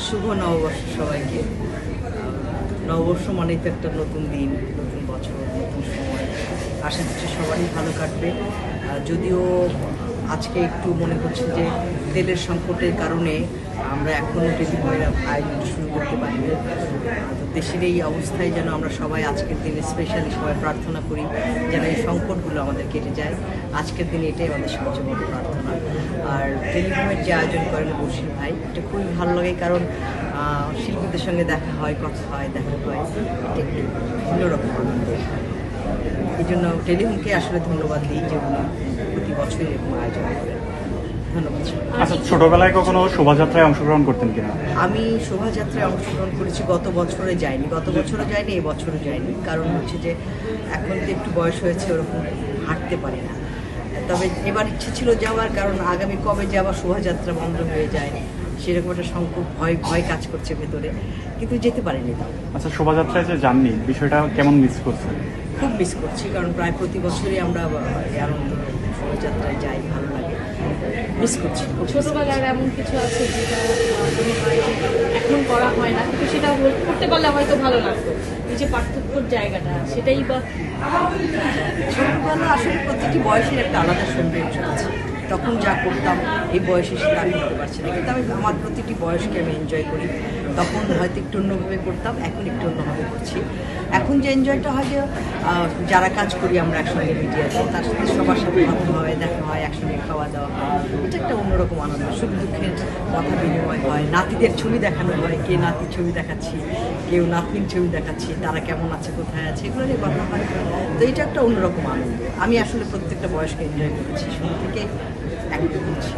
শুভ নববর্ষ সবাইকে। নববর্ষ মানেই তো একটা নতুন দিন, নতুন বছর, নতুন সময়। আশা করছি সবারই ভালো কাটবে। যদিও আজকে একটু মনে হচ্ছে যে তেলের সংকটের কারণে আমরা এখনও টেলিভিশনের আয়োজন শুরু করতে পারিনি। তো দেশের এই অবস্থায় যেন আমরা সবাই আজকের দিনে স্পেশালি সবাই প্রার্থনা করি যেন এই সংকটগুলো আমাদের কেটে যায়। আজকের দিনে এটাই আমাদের সবচেয়ে বড় প্রার্থনা। আর টেলিভিশনের যে আয়োজন করেন বশির ভাই, এটা খুবই ভালো লাগে, কারণ শিল্পীদের সঙ্গে দেখা হয়, কথা হয়, দেখা হয়, এটা একটু ভিন্ন রকম আনন্দ। এই জন্য টেলিভিশনকে আসলে ধন্যবাদ দিই যে উনি প্রতি বছরই এরকম আয়োজন করেন। ধন্যবাদ। আচ্ছা, ছোটবেলায় কখনো শোভাযাত্রায় অংশগ্রহণ করতেন কিনা? আমি শোভাযাত্রায় অংশগ্রহণ করেছি, গত বছরে যাইনি, এবছরও যাইনি। কারণ হচ্ছে যে এখন তো একটু বয়স হয়েছে, ওরকম হাঁটতে পারি না। তবে এবার ইচ্ছে ছিল যাওয়ার, কারণ আগামী কবে যে আবার শোভাযাত্রা বন্ধ হয়ে যায় সেরকম একটা সংকট ভয় কাজ করছে ভেতরে, কিন্তু যেতে পারিনি। তাও আচ্ছা, শোভাযাত্রায় যে যাননি, বিষয়টা কেমন মিস করছেন? খুব মিস করছি, কারণ প্রায় প্রতি বছরই আমরা আনন্দ শোভাযাত্রায় যাই, ভালো লাগে। মিস করছি। ছোটবেলার এমন কিছু আছে যেটা এখন করা হয় না, কিন্তু সেটা করতে পারলে হয়তো ভালো লাগতো। এই যে পার্থক্যর জায়গাটা, সেটাই বা ছোটবেলা আসলে প্রতিটি বয়সের একটা আলাদা সৌন্দর্য আছে। তখন যা করতাম এই বয়সে সেটা আমি করতে পারছি না, কিন্তু আমি আমার প্রতিটি বয়সকে আমি এনজয় করি। তখন হয়তো একটু অন্যভাবে করতাম, এখন একটু অন্যভাবে করছি। এখন যে এনজয়টা হয় যে যারা কাজ করি আমরা একসঙ্গে মিডিয়াতে, তার সাথে সবার সাথে কথা হয়, দেখা হয়, একসঙ্গে খাওয়া দাওয়া হয়, এটা একটা অন্যরকম আনন্দ। সুখ দুঃখের কথা বিনিময় হয়, নাতিদের ছবি দেখানো হয়, কে নাতির ছবি দেখাচ্ছি, কেউ নাতনির ছবি দেখাচ্ছি, তারা কেমন আছে, কোথায় আছে, এগুলো নিয়ে কথা হয়। তো এটা একটা অন্যরকম আনন্দ। আমি আসলে প্রত্যেকটা বয়সকে এনজয় করেছি, শুরু থেকে একদম করছি।